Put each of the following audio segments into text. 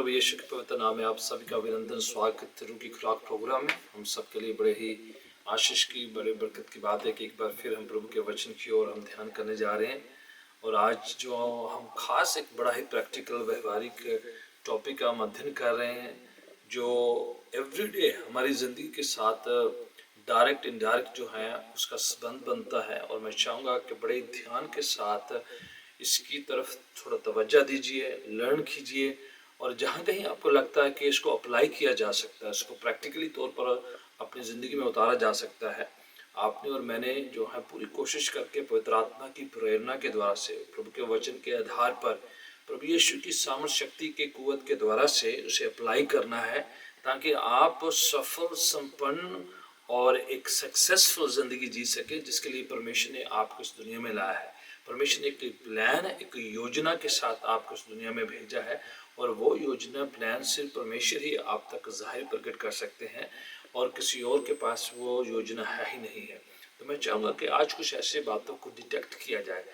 प्रभु यीशु के पवित्र नाम में आप सभी का अभिनंदन, स्वागत रूह की खुराक प्रोग्राम में। हम सबके लिए बड़े ही आशीष की, बड़े बरकत की बात है कि एक बार फिर हम प्रभु के वचन की ओर हम ध्यान करने जा रहे हैं। और आज जो हम खास एक बड़ा ही प्रैक्टिकल व्यवहारिक टॉपिक का हम अध्ययन कर रहे हैं, जो एवरीडे हमारी ज़िंदगी के साथ डायरेक्ट इनडायरेक्ट जो है उसका संबंध बनता है। और मैं चाहूँगा कि बड़े ध्यान के साथ इसकी तरफ थोड़ा तवज्जो दीजिए, लर्न कीजिए, और जहाँ कहीं आपको लगता है कि इसको अप्लाई किया जा सकता है, इसको प्रैक्टिकली तौर पर अपनी ज़िंदगी में उतारा जा सकता है, आपने और मैंने जो है पूरी कोशिश करके पवित्र आत्मा की प्रेरणा के द्वारा से, प्रभु के वचन के आधार पर, प्रभु यीशु की सामर्थ शक्ति के कुव्वत के द्वारा से उसे अप्लाई करना है, ताकि आप सफल, संपन्न और एक सक्सेसफुल ज़िंदगी जी सके, जिसके लिए परमेश्वर ने आपको इस दुनिया में लाया है। परमेश्वर ने एक प्लान, एक योजना के साथ आपको इस दुनिया में भेजा है, और वो योजना, प्लान सिर्फ परमेश्वर ही आप तक जाहिर प्रकट कर सकते हैं, और किसी और के पास वो योजना है ही नहीं है। तो मैं चाहूँगा कि आज कुछ ऐसे बातों को डिटेक्ट किया जाए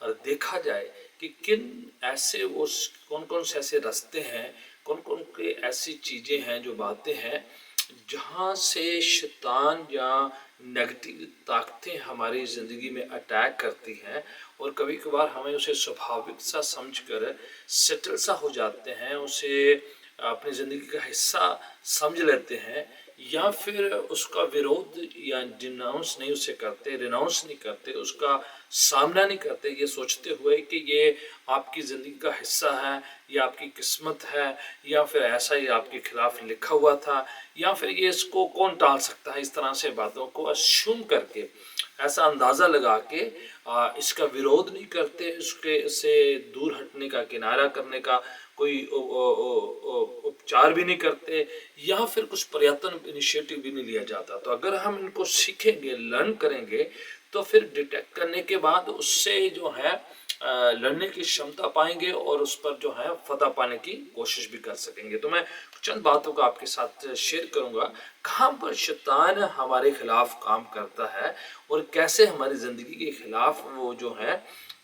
और देखा जाए कि किन ऐसे वो कौन कौन से ऐसे रास्ते हैं, कौन कौन के ऐसी चीज़ें हैं, जो बातें हैं जहाँ से शैतान या नेगेटिव ताकतें हमारी ज़िंदगी में अटैक करती हैं, और कभी कभार हमें उसे स्वाभाविक सा समझकर सेटल सा हो जाते हैं, उसे अपनी ज़िंदगी का हिस्सा समझ लेते हैं, या फिर उसका विरोध या डिनाउंस नहीं उसे करते, रिनाउंस नहीं करते, उसका सामना नहीं करते, ये सोचते हुए कि ये आपकी ज़िंदगी का हिस्सा है, या आपकी किस्मत है, या फिर ऐसा ही आपके खिलाफ लिखा हुआ था, या फिर ये इसको कौन टाल सकता है। इस तरह से बातों को अस्यूम करके, ऐसा अंदाज़ा लगा के इसका विरोध नहीं करते, इसके से दूर हटने का, किनारा करने का कोई उपचार भी नहीं करते, या फिर कुछ प्रयत्न, इनिशिएटिव भी नहीं लिया जाता। तो अगर हम इनको सीखेंगे, लर्न करेंगे, तो फिर डिटेक्ट करने के बाद उससे जो है लड़ने की क्षमता पाएंगे, और उस पर जो है फतह पाने की कोशिश भी कर सकेंगे। तो मैं चंद बातों को आपके साथ शेयर करूंगा, कहाँ पर शैतान हमारे खिलाफ काम करता है, और कैसे हमारी ज़िंदगी के खिलाफ वो जो है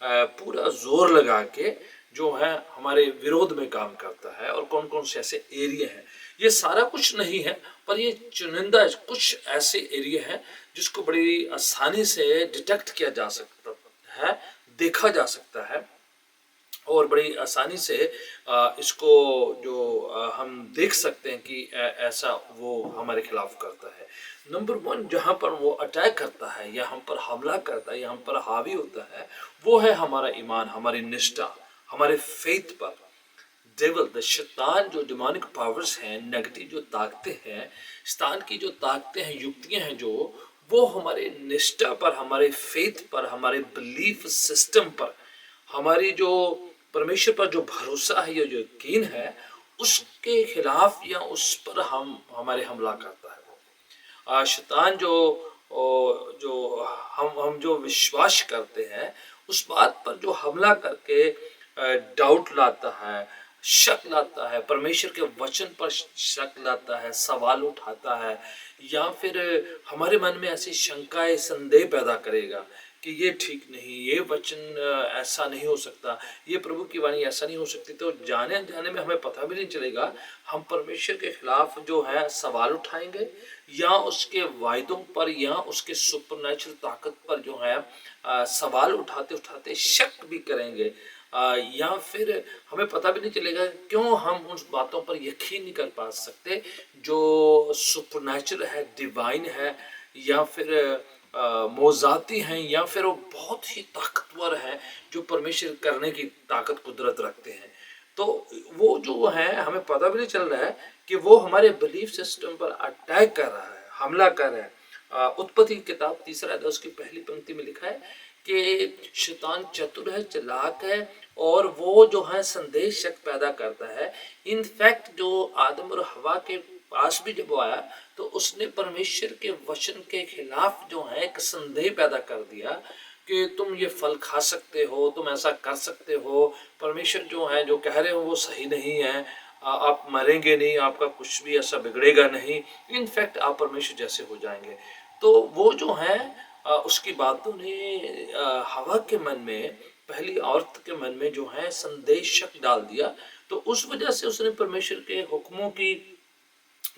पूरा जोर लगा के जो है हमारे विरोध में काम करता है, और कौन कौन से ऐसे एरिया हैं। ये सारा कुछ नहीं है, पर ये चुनिंदा कुछ ऐसे एरिया हैं जिसको बड़ी आसानी से डिटेक्ट किया जा सकता है, देखा जा सकता है, और बड़ी आसानी से इसको जो हम देख सकते हैं कि ऐसा वो हमारे खिलाफ करता है। नंबर 1, जहाँ पर वो अटैक करता है, या हम पर हमला करता है, या हम पर हावी होता है, वो है हमारा ईमान, हमारी निष्ठा, हमारे फेथ पर। डेविल, द शैतान, जो डिमोनिक पावर्स हैं, नेगेटिव जो ताकतें हैं, शैतान की जो ताकतें हैं, युक्तियां हैं, जो वो हमारे निष्ठा पर, हमारे फेथ पर, हमारे बिलीफ सिस्टम पर, हमारी जो परमेश्वर पर जो भरोसा है, या जो यकीन है, उसके खिलाफ या उस पर हमारे हमला करता है। शैतान जो हम जो विश्वास करते हैं, उस बात पर जो हमला करके डाउट लाता है, शक लाता है, परमेश्वर के वचन पर शक लाता है, सवाल उठाता है, या फिर हमारे मन में ऐसी शंकाएं, संदेह पैदा करेगा कि ये ठीक नहीं, ये वचन ऐसा नहीं हो सकता, ये प्रभु की वाणी ऐसा नहीं हो सकती। तो जाने जाने में हमें पता भी नहीं चलेगा, हम परमेश्वर के खिलाफ जो है सवाल उठाएंगे, या उसके वायदों पर, या उसके सुपरनैचुरल ताकत पर जो है सवाल उठाते उठाते शक भी करेंगे, या फिर हमें पता भी नहीं चलेगा क्यों हम उन बातों पर यकीन नहीं कर पा सकते जो सुपरनैचुरल है, डिवाइन है, या फिर मौजाती हैं, या फिर वो बहुत ही ताकतवर हैं, जो परमेश्वर करने की ताकत, कुदरत रखते हैं। तो वो जो है, हमें पता भी नहीं चल रहा है कि वो हमारे बिलीफ सिस्टम पर अटैक कर रहा है, हमला कर रहा है। उत्पत्ति की किताब 3 अध्याय उसकी पहली पंक्ति में लिखा है कि शैतान चतुर है, चालाक है, और वो जो है संदेह, शक पैदा करता है। इनफैक्ट जो आदम और हवा के पास भी जब वो आया, तो उसने परमेश्वर के वचन के खिलाफ जो है एक संदेह पैदा कर दिया कि तुम ये फल खा सकते हो, तुम ऐसा कर सकते हो, परमेश्वर जो है जो कह रहे हो वो सही नहीं है, आप मरेंगे नहीं, आपका कुछ भी ऐसा बिगड़ेगा नहीं, इनफैक्ट आप परमेश्वर जैसे हो जाएंगे। तो वो जो है उसकी बातों ने हवा के मन में, पहली औरत के मन में जो है संदेह, शक डाल दिया। तो उस वजह से उसने परमेश्वर के हुक्मों की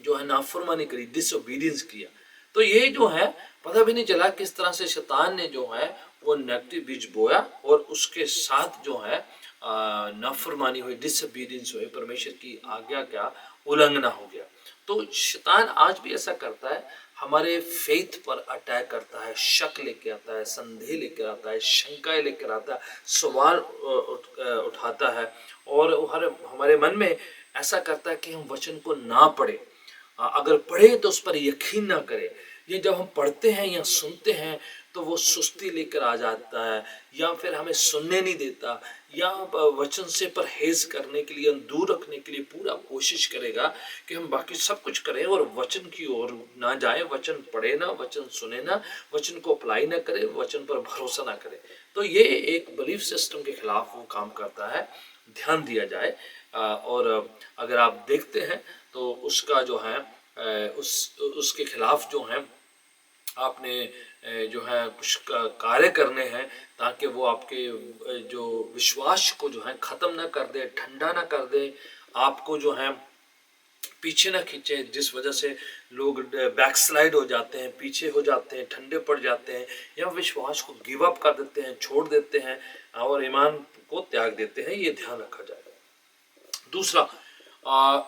जो है नाफरमानी करी, डिसोबीडियंस किया। तो ये जो है पता भी नहीं चला किस तरह से शैतान ने जो है वो नेगेटिव बीज बोया और उसके साथ जो है नाफरमानी हुई, डिसोबीडियंस हुई, परमेश्वर की आज्ञा का उल्लंघना हो गया। तो शैतान आज भी ऐसा करता है, हमारे फेथ पर अटैक करता है, शक लेके आता है, संदेह लेकर आता है, शंकाएं लेकर आता है, सवाल उठाता है और हमारे मन में ऐसा करता है कि हम वचन को ना पढ़े, अगर पढ़े तो उस पर यकीन ना करें। ये जब हम पढ़ते हैं या सुनते हैं तो वो सुस्ती लेकर आ जाता है, या फिर हमें सुनने नहीं देता, या वचन से परहेज करने के लिए, दूर रखने के लिए पूरा कोशिश करेगा कि हम बाकी सब कुछ करें और वचन की ओर ना जाए, वचन पढ़े ना, वचन सुने ना, वचन को अप्लाई ना करें, वचन पर भरोसा ना करें। तो ये एक बिलीफ सिस्टम के खिलाफ वो काम करता है, ध्यान दिया जाए। और अगर आप देखते हैं तो उसका जो है उसके खिलाफ जो है आपने जो है कुछ कार्य करने हैं ताकि वो आपके जो विश्वास को जो है ख़त्म ना कर दे, ठंडा ना कर दे, आपको जो है पीछे ना खींचे, जिस वजह से लोग बैकस्लाइड हो जाते हैं, पीछे हो जाते हैं, ठंडे पड़ जाते हैं, या विश्वास को गिव अप कर देते हैं, छोड़ देते हैं और ईमान को त्याग देते हैं। ये ध्यान रखा जाए। दूसरा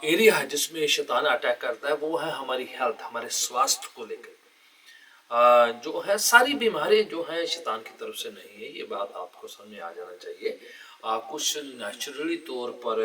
एरिया है जिसमें शैतान अटैक करता है वो है हमारी हेल्थ, हमारे स्वास्थ्य को लेकर। जो है सारी बीमारी जो है शैतान की तरफ से नहीं है, ये बात आपको समझ आ जाना चाहिए। कुछ नेचुरली तौर पर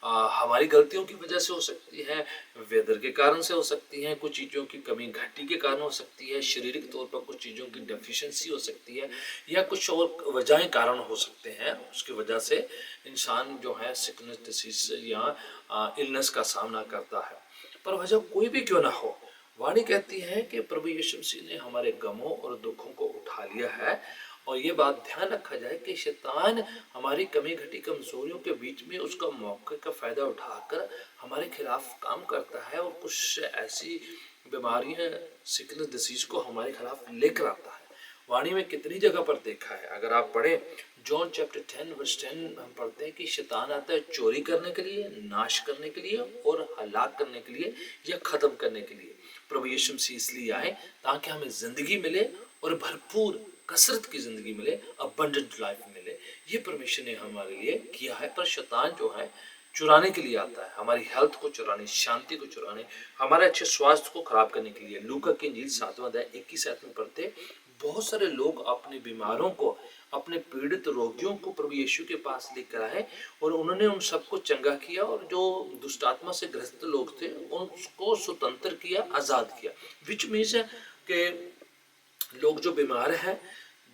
हमारी गलतियों की वजह से हो सकती है, वेदर के कारण से हो सकती है, कुछ चीज़ों की कमी घटी के कारण हो सकती है, शारीरिक तौर पर कुछ चीज़ों की डेफिशिएंसी हो सकती है, या कुछ और वजहें कारण हो सकते हैं। उसकी वजह से इंसान जो है सिकनेस, डिसीज या इलनेस का सामना करता है। पर वजह कोई भी क्यों ना हो, वाणी कहती है कि प्रभु यीशु मसीह ने हमारे गमों और दुखों को उठा लिया है। और ये बात ध्यान रखा जाए कि शैतान हमारी कमी घटी कमजोरियों के बीच में उसका मौके का फायदा उठाकर हमारे खिलाफ काम करता है और कुछ ऐसी बीमारियां, सिकनेस, डिसीज को हमारे खिलाफ लेकर आता है। वाणी में कितनी जगह पर देखा है, अगर आप पढ़ें जॉन चैप्टर 10 वर्स 10 हम पढ़ते हैं कि शैतान आता है चोरी करने के लिए, नाश करने के लिए और हलाक करने के लिए या ख़त्म करने के लिए। प्रभु यीशु मसीह इसलिए आए ताकि हमें ज़िंदगी मिले और भरपूर कसरत की ज़िंदगी मिले, अबंडेंट लाइफ मिले। ये परमेश्वर ने हमारे लिए किया है। पर शैतान जो है चुराने के लिए आता है, हमारी हेल्थ को चुराने, शांति को चुराने, हमारे अच्छे स्वास्थ्य को खराब करने के लिए। लूका की इंजील 7वां अध्याय 21 में पढ़ते, बहुत सारे लोग अपने बीमारों को, अपने पीड़ित रोगियों को प्रभु यीशु के पास लेकर आए और उन्होंने उन सबको चंगा किया, और जो दुष्ट आत्मा से ग्रस्त लोग थे उनको स्वतंत्र किया, आज़ाद किया। विच मीन्स है कि लोग जो बीमार हैं,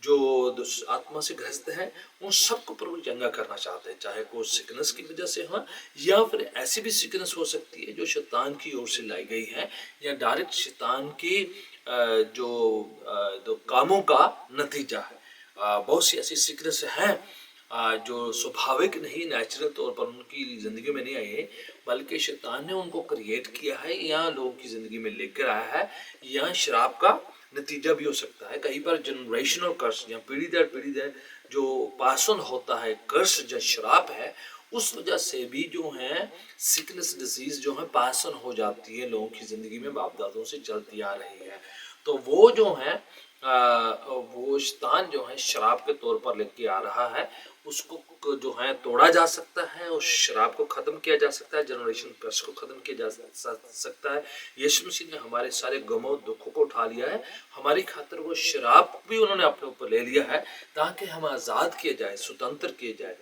जो दुष्ट आत्मा से ग्रस्त हैं, उन सबको प्रभु चंगा करना चाहते हैं, चाहे कोई सिकनेस की वजह से हो या फिर ऐसी भी सिकनेस हो सकती है जो शैतान की ओर से लाई गई है, या डायरेक्ट शैतान की जो कामों का नतीजा है। बहुत सी ऐसी सिकनेस हैं जो स्वाभाविक नहीं, नेचुरल तौर पर उनकी ज़िंदगी में नहीं आई है, बल्कि शैतान ने उनको क्रिएट किया है या लोगों की ज़िंदगी में लेकर आया है, या शराब का नतीजा भी हो सकता है। कहीं पर जनरेशनल कर्स या पीढ़ी दर पीढ़ी दर जो पासन होता है, कर्स जो शराब है, उस वजह से भी जो है सिकनेस, डिजीज जो है पासन हो जाती है लोगों की ज़िंदगी में, बाप दादों से चलती आ रही है। तो वो जो है वो शैतान जो है शराब के तौर पर लेके आ रहा है, उसको जो है तोड़ा जा सकता है, उस शराब को ख़त्म किया जा सकता है, जनरेशन कर्स को ख़त्म किया जा सकता है। यीशु मसीह ने हमारे सारे गमों दुखों को उठा लिया है, हमारी खातिर वो शराब भी उन्होंने अपने ऊपर ले लिया है ताकि हम आज़ाद किए जाए, स्वतंत्र किए जाए।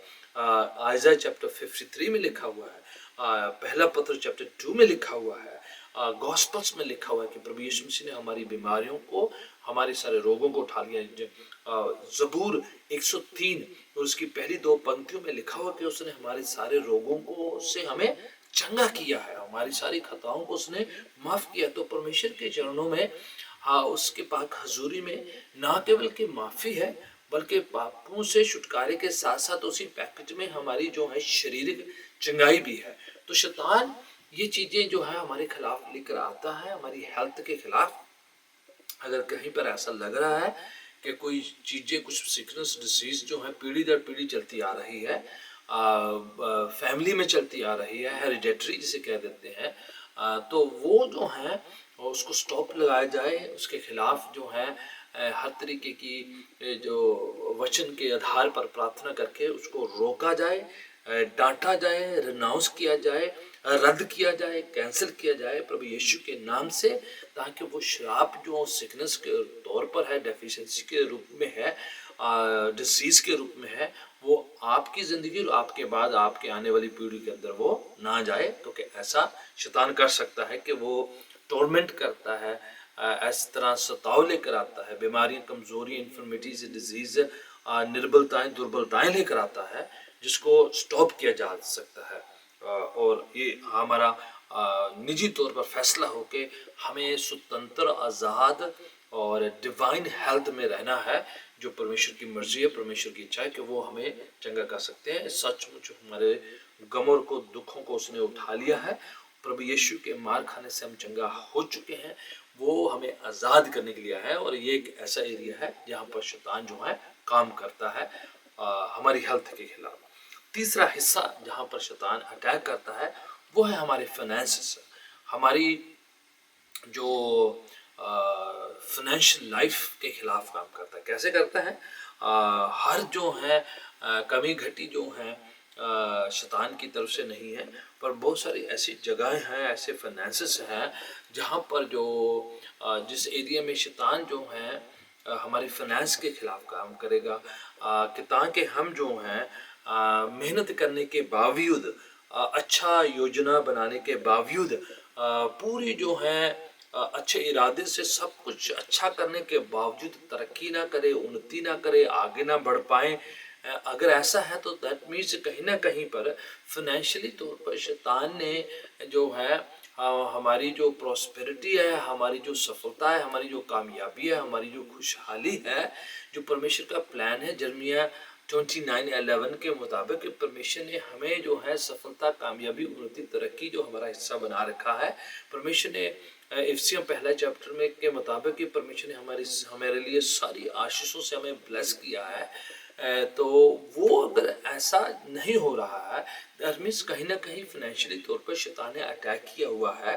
आइज़ाया चैप्टर 53 में लिखा हुआ है, पहला पत्र चैप्टर 2 में लिखा हुआ है, गॉस्पल्स में लिखा हुआ है कि प्रभु यीशु मसीह ने हमारी बीमारियों को, हमारे सारे रोगों को उठा लिया है। ज़बूर 103 और उसकी पहली 2 पंक्तियों में लिखा हुआ कि उसने हमारे सारे रोगों को से हमें चंगा किया है, हमारी सारी खताओं को उसने माफ़ किया। तो परमेश्वर के चरणों में, उसके पाक हजूरी में ना केवल की माफ़ी है, बल्कि पापों से छुटकारे के साथ साथ उसी पैकेज में हमारी जो है शारीरिक चंगाई भी है। तो शैतान ये चीज़ें जो है हमारे खिलाफ लेकर आता है, हमारी हेल्थ के खिलाफ। अगर कहीं पर ऐसा लग रहा है कि कोई चीज़ें, कुछ सिकनेस, डिसीज जो है पीढ़ी दर पीढ़ी चलती आ रही है, फैमिली में चलती आ रही है, हेरिडेटरी जिसे कह देते हैं, तो वो जो है उसको स्टॉप लगाया जाए, उसके खिलाफ जो है हर तरीके की जो वचन के आधार पर प्रार्थना करके उसको रोका जाए, डांटा जाए, रिनाउंस किया जाए, रद्द किया जाए, कैंसिल किया जाए प्रभु यीशु के नाम से, ताकि वो श्राप जो सिकनेस के तौर पर है, डेफिशिएंसी के रूप में है, डिसीज के रूप में है, वो आपकी ज़िंदगी और आपके बाद आपके आने वाली पीढ़ी के अंदर वो ना जाए। क्योंकि ऐसा शैतान कर सकता है कि वो टॉर्मेंट करता है, इस तरह सताव लेकर आता है, बीमारियां, कमजोरियां, इन्फर्मिटीज, डिजीज, निर्बलताएं, दुर्बलताएं लेकर आता है, जिसको स्टॉप किया जा सकता है। और ये हमारा निजी तौर पर फैसला हो कि हमें स्वतंत्र, आज़ाद और डिवाइन हेल्थ में रहना है, जो परमेश्वर की मर्जी है, परमेश्वर की इच्छा है कि वो हमें चंगा कर सकते हैं। सचमुच हमारे गमों को, दुखों को उसने उठा लिया है, प्रभु यीशु के मार खाने से हम चंगा हो चुके हैं, वो हमें आज़ाद करने के लिए है। और ये एक ऐसा एरिया है जहाँ पर शैतान जो है काम करता है हमारी हेल्थ के खिलाफ। तीसरा हिस्सा जहाँ पर शैतान अटैक करता है वो है हमारे फाइनेंसेस, हमारी जो फाइनेंशियल लाइफ के खिलाफ काम करता है। कैसे करता है? हर जो है कमी घटी जो है शैतान की तरफ से नहीं है, पर बहुत सारी ऐसी जगहें हैं, ऐसे फाइनेंसेस हैं जहाँ पर जो जिस एरिया में शैतान जो है हमारे फाइनेंस के खिलाफ काम करेगा, कि ताकि हम जो हैं मेहनत करने के बावजूद, अच्छा योजना बनाने के बावजूद, पूरी जो है अच्छे इरादे से सब कुछ अच्छा करने के बावजूद तरक्की ना करे, उन्नति ना करे, आगे ना बढ़ पाए। अगर ऐसा है तो दैट मीन्स कहीं ना कहीं पर फाइनेंशियली तौर पर शैतान ने जो है हमारी जो प्रॉस्पेरिटी है, हमारी जो सफलता है, हमारी जो कामयाबी है, हमारी जो खुशहाली है, जो परमेश्वर का प्लान है, यिर्मयाह 29:11 के मुताबिक परमेश्वर ने हमें जो है सफलता, कामयाबी, उन्नति, तरक्की जो हमारा हिस्सा बना रखा है। परमेश्वर ने इफिसियों पहला चैप्टर में के मुताबिक कि परमेश्वर ने हमारे लिए सारी आशीषों से हमें ब्लेस किया है। तो वो अगर ऐसा नहीं हो रहा है, दैट मीन्स कहीं ना कहीं फाइनेंशियली तौर पर शैतान ने अटैक किया हुआ है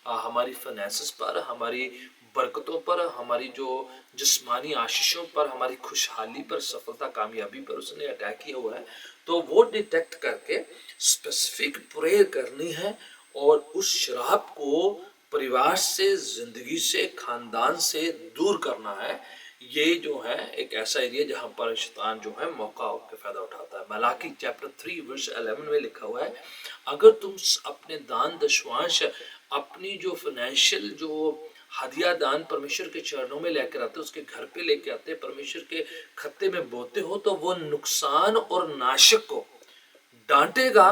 हमारी फाइनेंसेस पर, हमारी बरकतों पर, हमारी जो जिस्मानी आशीषों पर, हमारी खुशहाली पर, सफलता, कामयाबी पर उसने अटैक किया हुआ है। तो वो डिटेक्ट करके स्पेसिफिक प्रेयर करनी है और उस शराब को परिवार से, जिंदगी से, खानदान से दूर करना है। ये जो है एक ऐसा एरिया जहाँ पर शैतान जो है मौका के फायदा उठाता है। मलाकी चैप्टर 3 वर्स 11 में लिखा हुआ है, अगर तुम अपने दान दशवांश, अपनी जो फाइनेंशियल जो हदिया दान परमेश्वर के चरणों में लेकर आते, उसके घर पे लेके आते, परमेश्वर के खत्ते में बोते हो, तो वो नुकसान और नाशक को डांटेगा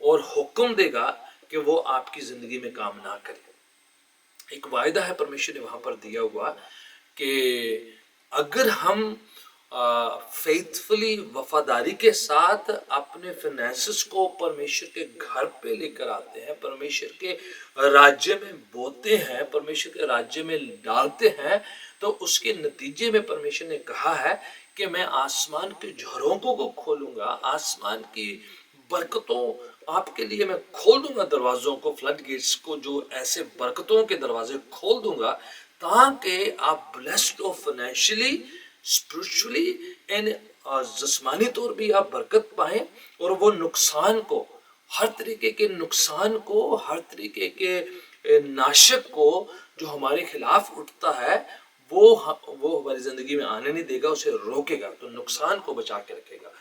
और हुक्म देगा कि वो आपकी जिंदगी में काम ना करे। एक वायदा है परमेश्वर ने वहां पर दिया हुआ कि अगर हम फेथफुली, वफादारी के साथ अपने फाइनेंसेस को परमेश्वर के घर पे लेकर आते हैं, परमेश्वर के राज्य में बोते हैं, परमेश्वर के राज्य में डालते हैं, तो उसके नतीजे में परमेश्वर ने कहा है कि मैं आसमान के झरोखों को खोलूंगा, आसमान की बरकतों आपके लिए मैं खोल दूंगा, दरवाजों को, फ्लड गेट्स को, जो ऐसे बरकतों के दरवाजे खोल दूंगा ताकि आप ब्लेस्ड हो फाइनेंशियली, स्पिरिचुअली एंड जिस्मानी तौर भी आप बरकत पाए, और वो नुकसान को, हर तरीके के नुकसान को, हर तरीके के नाशक को जो हमारे खिलाफ उठता है वो हमारी जिंदगी में आने नहीं देगा, उसे रोकेगा, तो नुकसान को बचा के रखेगा,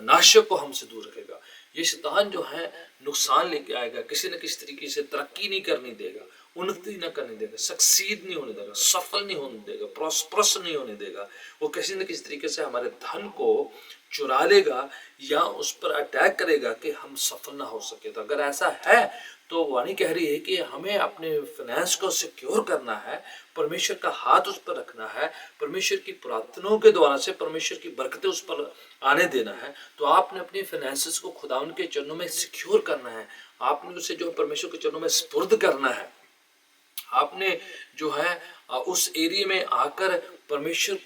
नाशक को हमसे दूर रखेगा। ये शैतान जो है नुकसान लेके आएगा, किसी न किसी तरीके से तरक्की नहीं करने देगा, उन्नति न करने देगा, सक्सीड नहीं होने देगा, सफल नहीं होने देगा, प्रॉस्परस नहीं होने देगा। वो किसी न किसी तरीके से हमारे धन को चुरा लेगा या उस पर अटैक करेगा कि हम सफल ना हो सके। तो अगर ऐसा है तो वाणी कह रही है कि हमें अपने फाइनेंस को सिक्योर करना है, परमेश्वर का हाथ उस पर रखना है, परमेश्वर की प्रार्थनाओं के द्वारा से परमेश्वर की बरकतें उस पर आने देना है। तो आपने अपनी फाइनेंसेस को खुदावन के चरणों में सिक्योर करना है, आपने उसे जो परमेश्वर के चरणों में स्पुर्द करना है, आपने जो है उस एरिया में आकर परमेश्वर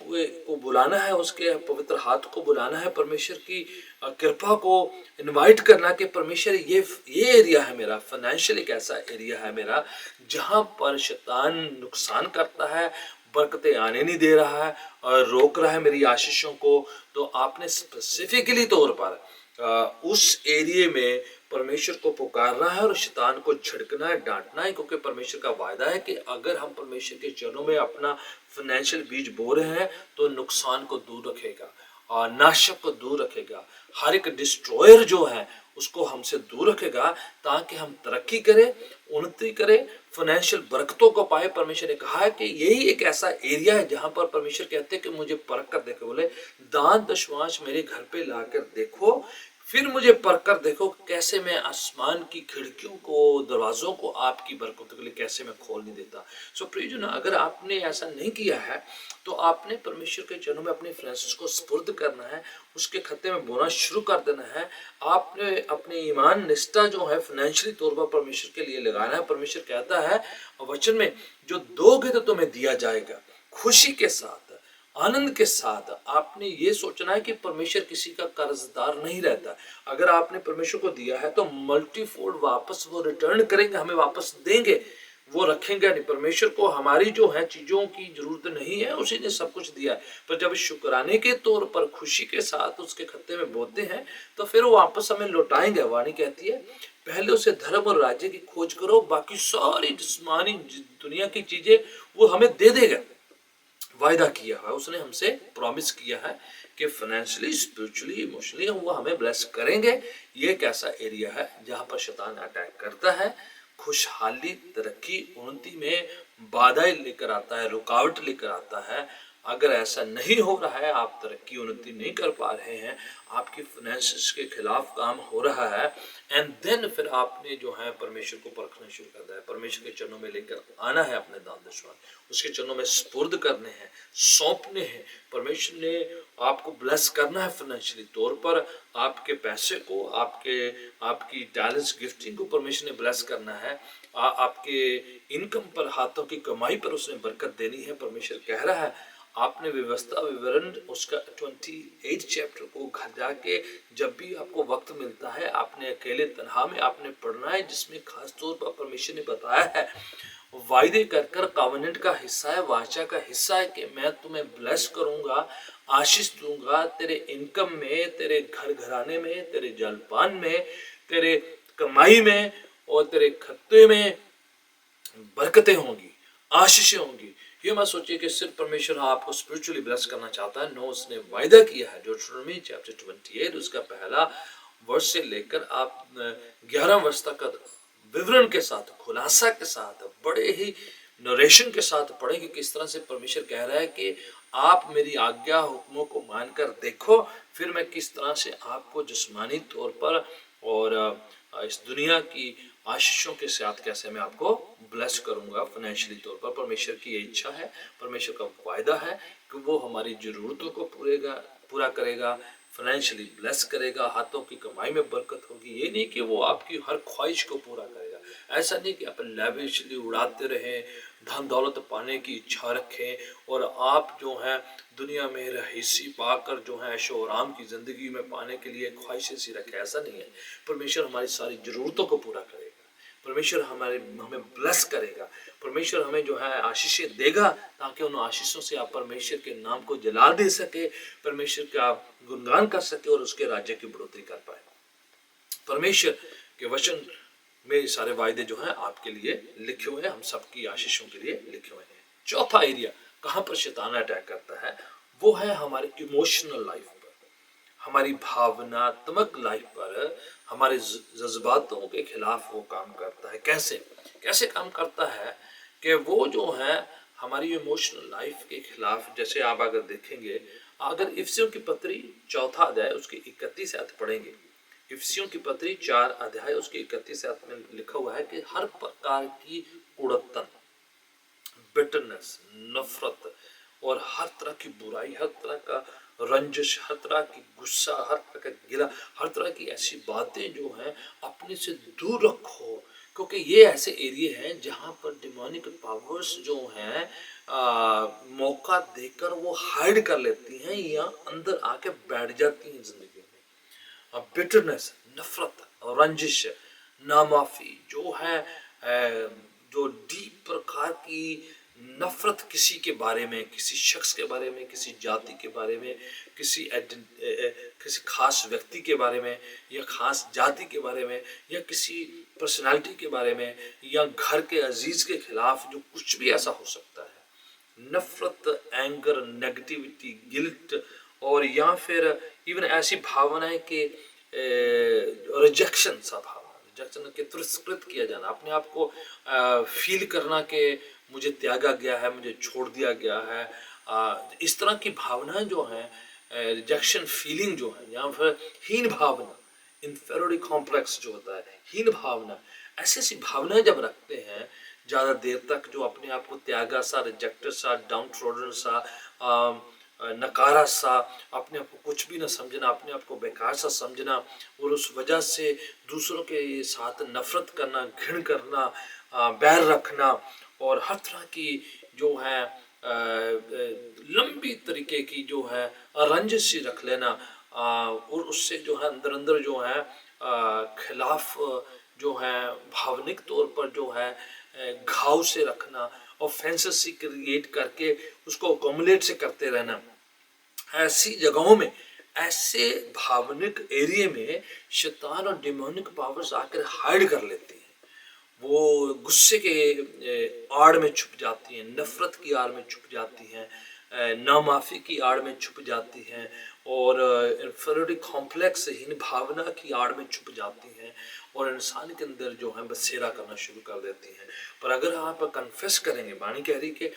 को बुलाना है, उसके पवित्र हाथ को बुलाना है, परमेश्वर की कृपा को इनवाइट करना कि परमेश्वर ये एरिया है मेरा, फाइनेंशियल एक ऐसा एरिया है मेरा जहाँ पर शैतान नुकसान करता है, बरकतें आने नहीं दे रहा है और रोक रहा है मेरी आशीषों को। तो आपने स्पेसिफिकली तौर पर उस एरिया में परमेश्वर को पुकारना है और शैतान को झिड़कना है, डांटना है, क्योंकि परमेश्वर का वायदा है कि अगर हम परमेश्वर के चरणों में अपना फाइनेंशियल बीज बो रहे हैं तो नुकसान को दूर रखेगा और नाशक को दूर रखेगा, हर एक डिस्ट्रॉयर जो है उसको हमसे दूर रखेगा, ताकि हम तरक्की करें, उन्नति करें, फाइनेंशियल बरकतों को पाए। परमेश्वर ने कहा है कि यही एक ऐसा एरिया है जहां पर परमेश्वर कहते हैं कि मुझे परख कर देखो, बोले दान दशमांश मेरे घर पे लाकर देखो, फिर मुझे परख कर देखो कैसे मैं आसमान की खिड़कियों को, दरवाजों को आपकी बरकतों के लिए कैसे मैं खोल नहीं देता। सो प्रियजन, अगर आपने ऐसा नहीं किया है तो आपने परमेश्वर के चरणों में अपने फाइनेंसेस को स्पुर्द करना है, उसके खत्ते में बोना शुरू कर देना है। आपने अपने ईमान निष्ठा जो है फाइनेंशियली तौर पर परमेश्वर के लिए लगाना है। परमेश्वर कहता है वचन में, जो दोगे तो तुम्हें दिया जाएगा, खुशी के साथ, आनंद के साथ। आपने ये सोचना है कि परमेश्वर किसी का कर्जदार नहीं रहता। अगर आपने परमेश्वर को दिया है तो मल्टीफोल्ड वापस वो रिटर्न करेंगे, हमें वापस देंगे, वो रखेंगे नहीं। परमेश्वर को हमारी जो है चीजों की जरूरत नहीं है, उसी ने सब कुछ दिया है, पर जब शुक्राने के तौर पर खुशी के साथ उसके खत्ते में बोते हैं तो फिर वो वापस हमें लौटाएंगे। वाणी कहती है, पहले उसे धर्म और राज्य की खोज करो, बाकी सारी जिस्मानी दुनिया की चीजें वो हमें दे देगा। वायदा किया है उसने, हमसे प्रॉमिस किया है कि फाइनेंशियली, स्पिरिचुअली, इमोशनली वो हमें ब्लेस करेंगे। ये एक ऐसा एरिया है जहां पर शैतान अटैक करता है, खुशहाली, तरक्की, उन्नति में बाधाएं लेकर आता है, रुकावट लेकर आता है। अगर ऐसा नहीं हो रहा है, आप तरक्की उन्नति नहीं कर पा रहे हैं, आपकी फाइनेंसेस के खिलाफ काम हो रहा है, एंड देन फिर आपने जो है परमेश्वर को परखना शुरू कर दिया है। परमेश्वर के चरणों में लेकर आना है, अपने दान दशवान उसके चरणों में स्पुर्द करने हैं, सौंपने हैं। परमेश्वर ने आपको ब्लेस करना है फाइनेंशियली तौर पर, आपके पैसे को, आपकी टैलेंट्स, गिफ्टिंग को परमेश्वर ने ब्लेस करना है। आपके इनकम पर, हाथों की कमाई पर उसने बरकत देनी है। परमेश्वर कह रहा है, आपने व्यवस्था विवरण उसका 28 चैप्टर को घर जाके जब भी आपको वक्त मिलता है, आपने अकेले तन्हा में आपने पढ़ना है, जिसमें खास तौर पर परमेश्वर ने बताया है, वायदे कर कर कॉवेनेंट का हिस्सा है, वाचा का हिस्सा है कि मैं तुम्हें ब्लेस करूंगा, आशीष दूंगा, तेरे इनकम में, तेरे घर घराने में, तेरे जलपान में, तेरे कमाई में और तेरे खत्ते में बरकतें होंगी, आशीषें होंगी। ये मत सोचिए कि सिर्फ परमेश्वर आपको स्पिरिचुअली ब्लेस करना चाहता है। नो, उसने वायदा किया है। deuteronomy चैप्टर 28 उसका पहला वर्ष से लेकर आप 11 वर्ष तक विवरण के साथ, खुलासा के साथ, बड़े ही नरेशन के साथ पढ़ें कि किस तरह से परमेश्वर कह रहा है कि आप मेरी आज्ञा हुक्मों को मानकर देखो, फिर मैं किस तरह से आपको जिस्मानी तौर पर और इस दुनिया की आशीषों के साथ कैसे मैं आपको ब्लेस करूंगा फाइनेंशियली तौर पर। परमेश्वर की ये इच्छा है, परमेश्वर का वायदा है कि वो हमारी जरूरतों को पूरा करेगा, फाइनेंशियली ब्लेस करेगा, हाथों की कमाई में बरकत होगी। ये नहीं कि वो आपकी हर ख्वाहिश को पूरा करेगा, ऐसा नहीं कि आप लैविशली उड़ाते रहें, धन दौलत पाने की इच्छा रखें और आप जो है दुनिया में रहीसी पाकर जो है ऐशो आराम की जिंदगी में पाने के लिए ख्वाहिशें सी रखें। ऐसा नहीं है। परमेश्वर हमारी सारी जरूरतों को पूरा करेगा, परमेश्वर हमें ब्लेस करेगा, परमेश्वर हमें जो है आशीषें देगा, ताकि उन आशीषों से आप परमेश्वर के नाम को जला दे सके, परमेश्वर का गुणगान कर सके और उसके राज्य की बढ़ोतरी कर पाए। परमेश्वर के वचन में सारे वायदे जो हैं आपके लिए लिखे हुए हैं, हम सबकी आशीषों के लिए लिखे हुए हैं। चौथा एरिया कहाँ पर शैतान अटैक करता है, वो है हमारे इमोशनल लाइफ पर, हमारी भावनात्मक लाइफ पर, हमारे जज्बातों के खिलाफ वो काम करता है। कैसे काम करता है कि वो जो है हमारी इमोशनल लाइफ के खिलाफ, जैसे आप अगर देखेंगे, अगर इफिसियों की पत्री 4 अध्याय उसकी 31 आयत पढ़ेंगे, इफिसियों की पत्री 4 अध्याय उसकी 31 आयत में लिखा हुआ है कि हर प्रकार की कुड़तन, बिटरनेस, नफरत और हर तरह की बुराई, हर तरह का रंजिश, हर तरह की गुस्सा, हर तरह का गिला, हर तरह की ऐसी बातें जो हैं अपने से दूर रखो, क्योंकि ये ऐसे एरिया हैं जहाँ पर डिमोनिक पावर्स जो हैं मौका देकर वो हाइड कर लेती हैं या अंदर आके बैठ जाती हैं जिंदगी में। बिटरनेस, नफरत, रंजिश, नामाफी जो है, जो डीप प्रकार की नफरत किसी के बारे में, किसी शख्स के बारे में, किसी जाति के बारे में, किसी खास व्यक्ति के बारे में या खास जाति के बारे में या किसी पर्सनालिटी के बारे में या घर के अजीज के खिलाफ, जो कुछ भी ऐसा हो सकता है। नफरत, एंगर, नेगेटिविटी, गिल्ट और या फिर इवन ऐसी भावनाएं कि रिजेक्शन सा भावना, रिजेक्शन के तिरस्कृत किया जाना, अपने आप को फील करना कि मुझे त्यागा गया है, मुझे छोड़ दिया गया है। इस तरह की भावनाएं जो हैं, रिजेक्शन फीलिंग जो है, या फिर हीन भावना, इंफेरियोरिटी कॉम्प्लेक्स जो होता है, हीन भावना, ऐसी ऐसी भावनाएं जब रखते हैं ज़्यादा देर तक, जो अपने आप को त्यागा सा, रिजेक्टेड सा, डाउन ट्रोडन सा, नकारा सा, अपने आप को कुछ भी ना समझना, अपने आप को बेकार सा समझना और उस वजह से दूसरों के साथ नफरत करना, घृण करना, बैर रखना और हर तरह की जो है लंबी तरीके की जो है रंजिश सी रख लेना, और उससे जो है अंदर अंदर जो है खिलाफ जो है भावनिक तौर पर जो है घाव से रखना और फेंसेस सी क्रिएट करके उसको अकोमोडेट से करते रहना। ऐसी जगहों में, ऐसे भावनिक एरिया में शैतान और डिमोनिक पावर्स आकर हाइड कर लेती हैं। वो गुस्से के आड़ में छुप जाती हैं, नफरत की आड़ में छुप जाती हैं, नामाफी की आड़ में छुप जाती हैं और इंफीरियरिटी कॉम्प्लेक्स, हीन भावना की आड़ में छुप जाती हैं और इंसान के अंदर जो है बसेरा करना शुरू कर देती हैं। पर अगर आप कन्फेस करेंगे, वाणी कह रही कि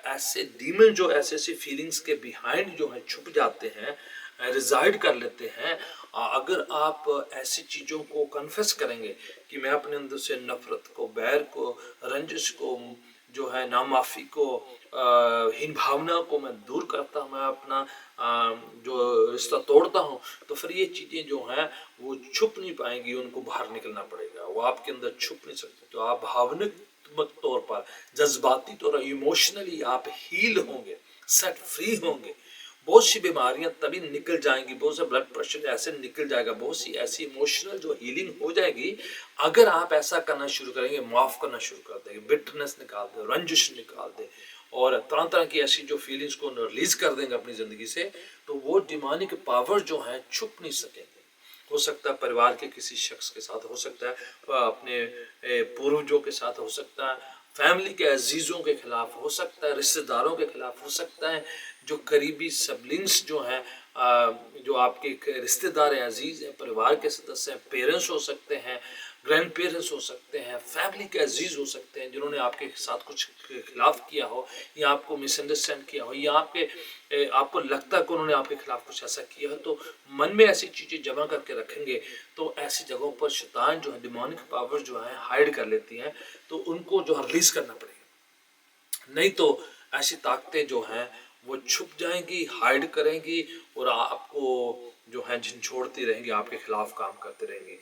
ऐसे डीमन जो ऐसे ऐसी फीलिंग्स के बिहाइंड जो है छुप जाते हैं, रिजाइड कर लेते हैं, अगर आप ऐसी चीज़ों को कन्फेस करेंगे कि मैं अपने अंदर से नफरत को, बैर को, रंजिश को, जो है नामाफी को, हीन भावना को मैं दूर करता हूँ, मैं अपना जो रिश्ता तोड़ता हूँ, तो फिर ये चीज़ें जो हैं वो छुप नहीं पाएंगी, उनको बाहर निकलना पड़ेगा, वो आपके अंदर छुप नहीं सकते। तो आप भावनात्मक तौर पर, जज्बाती तौर पर, इमोशनली आप हील होंगे, सेट फ्री होंगे। बहुत सी बीमारियां तभी निकल जाएंगी, बहुत सा ब्लड प्रेशर ऐसे निकल जाएगा, बहुत सी ऐसी इमोशनल जो हीलिंग हो जाएगी अगर आप ऐसा करना शुरू करेंगे, माफ करना शुरू कर देंगे, बिटरनेस निकाल दे, रंजिश निकाल दे और तरह तरह की ऐसी जो फीलिंग्स को रिलीज कर देंगे अपनी जिंदगी से, तो वो डिमोनिक पावर जो है छुप नहीं सकेंगे। हो सकता है परिवार के किसी शख्स के साथ, हो सकता है अपने पूर्वजों के साथ, हो सकता है फैमिली के अजीज़ों के खिलाफ, हो सकता है रिश्तेदारों के खिलाफ, हो सकता है जो करीबी सबलिंग्स जो हैं, जो आपके रिश्तेदार हैं, अजीज़ हैं, परिवार के सदस्य हैं, पेरेंट्स हो सकते हैं, ग्रैंड पेरेंट्स हो सकते हैं, फैमिली के अजीज़ हो सकते हैं जिन्होंने आपके साथ कुछ खिलाफ किया हो या आपको मिसअंडरस्टैंड किया हो या आपको लगता है कि उन्होंने आपके खिलाफ कुछ ऐसा किया हो, तो मन में ऐसी चीज़ें जमा करके रखेंगे तो ऐसी जगहों पर शैतान जो है, डिमोनिक पावर जो है हाइड कर लेती हैं, तो उनको जो है रिलीज करना पड़ेगा। नहीं तो ऐसी ताकतें जो हैं वो छुप जाएंगी, हाइड करेंगी और आपको जो है झंझोड़ती रहेंगी, आपके खिलाफ काम करते रहेंगी।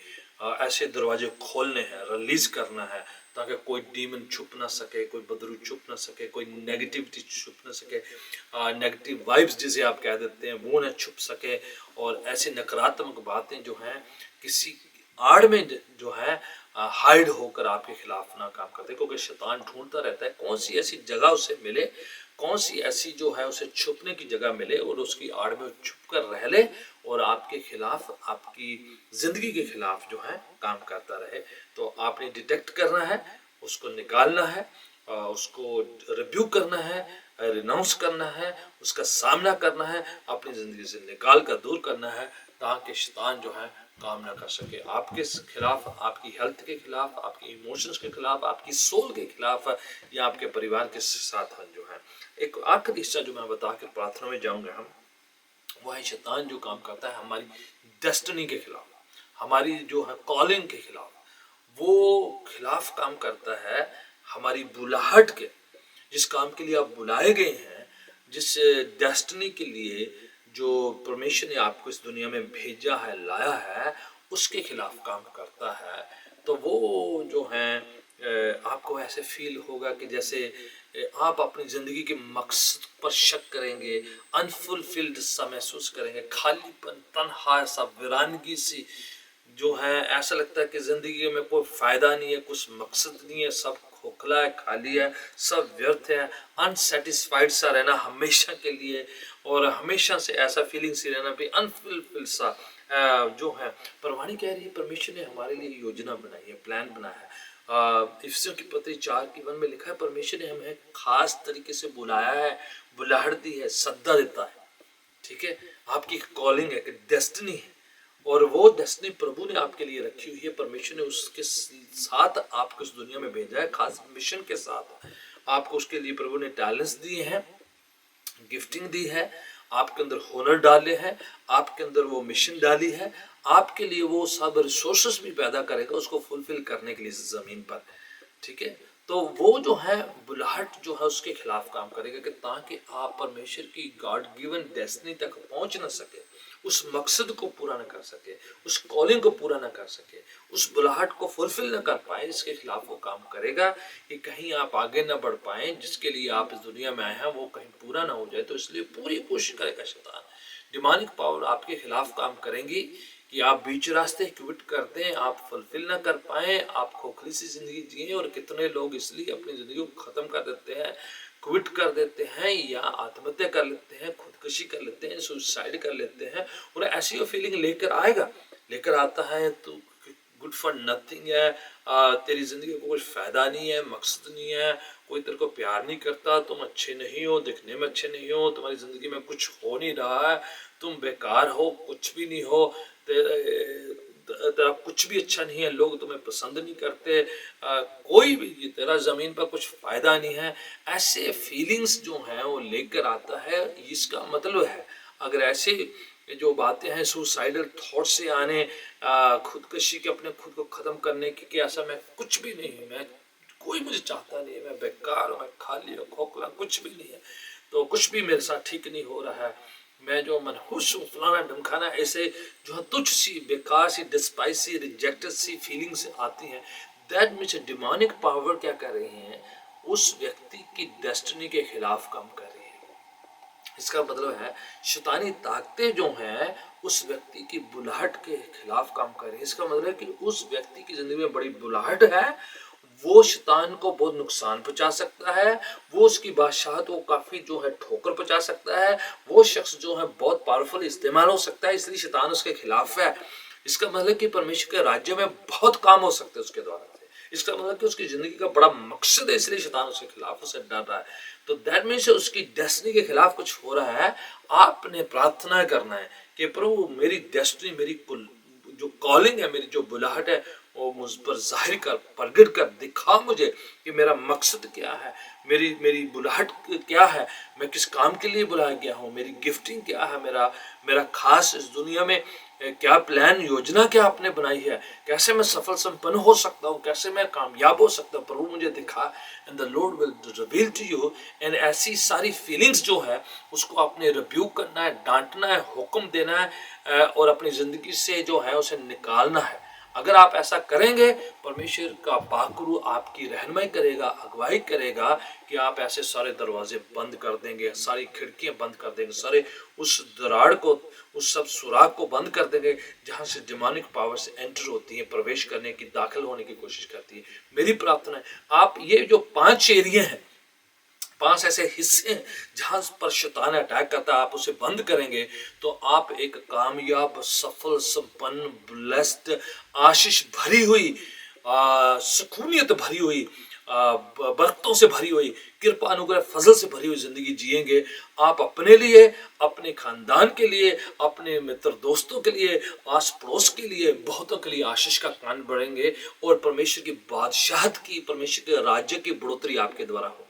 ऐसे दरवाजे खोलने हैं, रिलीज करना है ताकि कोई डीमन छुप ना सके, कोई बदरू छुप ना सके, कोई नेगेटिविटी छुप ना सके, नेगेटिव वाइब्स जिसे आप कह देते हैं वो ना छुप सके और ऐसी नकारात्मक बातें जो हैं किसी आड़ में जो है हाइड होकर आपके खिलाफ ना काम करते, क्योंकि शैतान ढूंढता रहता है कौन सी ऐसी जगह उसे मिले, कौन सी ऐसी जो है उसे छुपने की जगह मिले और उसकी आड़ में छुप कर रह ले और आपके खिलाफ, आपकी ज़िंदगी के खिलाफ जो है काम करता रहे। तो आपने डिटेक्ट करना है, उसको निकालना है, उसको रिब्यूक करना है, रिनाउंस करना है, उसका सामना करना है, अपनी ज़िंदगी से निकाल कर दूर करना है ताकि शैतान जो है काम ना कर सके आपके खिलाफ, आपकी हेल्थ के खिलाफ, आपके इमोशंस के खिलाफ, आपकी सोल के खिलाफ या आपके परिवार के साथ जो है। एक आखिरी हिस्सा जो मैं बता कर प्रार्थना में जाऊंगा हम, वो है शैतान जो काम करता है हमारी डेस्टिनी के खिलाफ, हमारी जो है कॉलिंग के खिलाफ, वो खिलाफ काम करता है हमारी बुलाहट के, जिस काम के लिए आप बुलाए गए हैं, जिस डेस्टिनी के लिए जो परमेश्वर ने आपको इस दुनिया में भेजा है, लाया है, उसके खिलाफ काम करता है। तो वो जो है आपको ऐसे फील होगा कि जैसे आप अपनी ज़िंदगी के मकसद पर शक करेंगे, अनफुलफिल्ड सा महसूस करेंगे, खालीपन, तन्हा सा, वीरानगी सी जो है। ऐसा लगता है कि ज़िंदगी में कोई फ़ायदा नहीं है, कुछ मकसद नहीं है, सब खोखला है, खाली है, सब व्यर्थ है, अनसेटिस्फाइड सा रहना हमेशा के लिए, और हमेशा से ऐसा फीलिंग सी रहना भी अनफुलफिल्ड सा जो है। पर वाणी कह रही है परमेश्वर ने हमारे लिए योजना बनाई है, प्लान बनाया है। इफिसियों की पत्री 4:1 में लिखा है परमेश्वर ने हमें खास तरीके से बुलाया है, बुलाहट दी है, सद्दा देता है। ठीक है, आपकी कॉलिंग है, डेस्टिनी है, और वो डेस्टिनी प्रभु ने आपके लिए रखी हुई है। परमेश्वर ने उसके साथ आपको इस दुनिया में भेजा है, खास मिशन के साथ आपको उसके लिए प्रभु ने टैलेंट्स दिए हैं, गिफ्टिंग दी है, आपके अंदर हुनर डाले हैं, आपके अंदर वो मिशन डाली है, आपके लिए वो सब रिसोर्सेस भी पैदा करेगा उसको फुलफिल करने के लिए ज़मीन पर। ठीक है, तो वो जो है बुलाहट जो है उसके खिलाफ काम करेगा कि ताकि आप परमेश्वर की गॉड गिवन डेस्टिनी तक पहुंच ना सके, उस मकसद को पूरा ना कर सके, उस कॉलिंग को पूरा ना कर सके, उस बुलाहट को फुलफिल ना कर पाए। इसके खिलाफ वो काम करेगा कि कहीं आप आगे ना बढ़ पाए, जिसके लिए आप इस दुनिया में आए हैं वो कहीं पूरा ना हो जाए। तो इसलिए पूरी कोशिश करेगा शैतान, डिमोनिक पावर आपके खिलाफ काम करेंगी कि आप बीच रास्ते क्विट कर दें, आप फुलफिल ना कर पाएँ, आप खोखली सी ज़िंदगी जिएँ। और कितने लोग इसलिए अपनी ज़िंदगी को ख़त्म कर देते हैं, क्विट कर देते हैं, या आत्महत्या कर लेते हैं, खुदकुशी कर लेते हैं, सुसाइड कर लेते हैं। और ऐसी वो फीलिंग लेकर आएगा, लेकर आता है तो गुड फॉर नथिंग है, तेरी ज़िंदगी को कुछ फ़ायदा नहीं है, मकसद नहीं है, कोई तेरे को प्यार नहीं करता, तुम अच्छे नहीं हो, दिखने में अच्छे नहीं हो, तुम्हारी ज़िंदगी में कुछ हो नहीं रहा है, तुम बेकार हो, कुछ भी नहीं हो, तेरा कुछ भी अच्छा नहीं है, लोग तुम्हें पसंद नहीं करते, कोई भी तेरा ज़मीन पर कुछ फ़ायदा नहीं है। ऐसे फीलिंग्स जो हैं वो लेकर आता है। इसका मतलब है अगर ऐसे जो बातें हैं सुसाइडल थॉट से आने, खुदकशी के, अपने खुद को ख़त्म करने की कि ऐसा मैं कुछ भी नहीं हूँ, मैं कोई मुझे चाहता नहीं है, मैं बेकार हूँ, मैं खाली हूँ, खोखला, कुछ भी नहीं है, तो कुछ भी मेरे साथ ठीक नहीं हो रहा है, मैं जो मनहूस हूँ, फलाना ढमकाना, ऐसे जो है तुच्छ सी, बेकार सी, डिस्पाइस सी, रिजेक्टेड सी फीलिंग्स आती हैं। दैट मीन्स डिमोनिक पावर क्या कर रही हैं, उस व्यक्ति की डेस्टिनी के खिलाफ काम कर रही है। इसका मतलब है शैतानी ताकतें जो हैं उस व्यक्ति की बुलाहट के खिलाफ काम कर रही है। इसका मतलब है कि उस व्यक्ति की जिंदगी में बड़ी बुलाहट है, वो शैतान को बहुत नुकसान पहुंचा सकता है, वो उसकी बादशाहत को काफ़ी जो है ठोकर पहुंचा सकता है, वो शख्स जो है बहुत पावरफुल इस्तेमाल हो सकता है, इसलिए शैतान उसके खिलाफ है। इसका मतलब कि परमेश्वर के राज्य में बहुत काम हो सकते हैं उसके द्वारा से। इसका मतलब कि उसकी ज़िंदगी का बड़ा मकसद है, इसलिए शैतान उसके खिलाफ उसे डर रहा है। तो दैट मीन्स उसकी डेस्टिनी के खिलाफ कुछ हो रहा है। आपने प्रार्थना करना है कि प्रभु मेरी डेस्टिनी, मेरी कुल जो कॉलिंग है, मेरी जो बुलाहट है, वो मुझ पर जाहिर कर, प्रगट कर, दिखा मुझे कि मेरा मकसद क्या है, मेरी मेरी बुलाहट क्या है, मैं किस काम के लिए बुलाया गया हूँ, मेरी गिफ्टिंग क्या है, मेरा मेरा खास इस दुनिया में क्या प्लान, योजना क्या आपने बनाई है, कैसे मैं सफल संपन्न हो सकता हूँ, कैसे मैं कामयाब हो सकता हूँ, प्रभु मुझे दिखा। And the Lord will reveal to you. And ऐसी सारी फीलिंग्स जो है उसको आपने रिब्यूक करना है, डांटना है, हुक्म देना है, और अपनी ज़िंदगी से जो है उसे निकालना है। अगर आप ऐसा करेंगे, परमेश्वर का पाकरू आपकी रहनुमाई करेगा, अगुवाई करेगा कि आप ऐसे सारे दरवाजे बंद कर देंगे, सारी खिड़कियां बंद कर देंगे, सारे उस दराड़ को, उस सब सुराग को बंद कर देंगे जहां से डिमोनिक पावर से एंटर होती है, प्रवेश करने की, दाखिल होने की कोशिश करती है। मेरी प्रार्थना है आप ये जो 5 एरिया हैं, 5 ऐसे हिस्से हैं जहां पर शैतान अटैक करता है, आप उसे बंद करेंगे तो आप एक कामयाब, सफल, संपन्न, ब्लेस्ड, आशीष भरी हुई, सुकूनियत भरी हुई, बरकतों से भरी हुई, कृपा, अनुग्रह, फजल से भरी हुई जिंदगी जिएंगे। आप अपने लिए, अपने खानदान के लिए, अपने मित्र दोस्तों के लिए, आस पड़ोस के लिए, बहुतों के लिए आशीष का कान बढ़ेंगे, और परमेश्वर की बादशाहत की, परमेश्वर के राज्य की बढ़ोतरी आपके द्वारा होगी।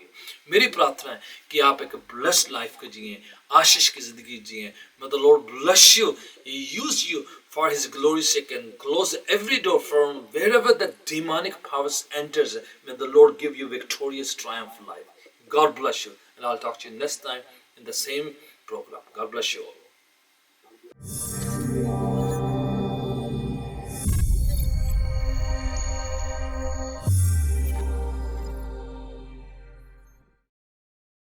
मेरी प्रार्थना है कि आप एक ब्लेस्ड लाइफ को जिए, आशीष की जिंदगी जिए। May the Lord bless you, use you for His glory's sake, and close every door from wherever the demonic powers enters. May the Lord give you victorious triumph life. God bless you, and I'll talk to you next time in the same program. God bless you all.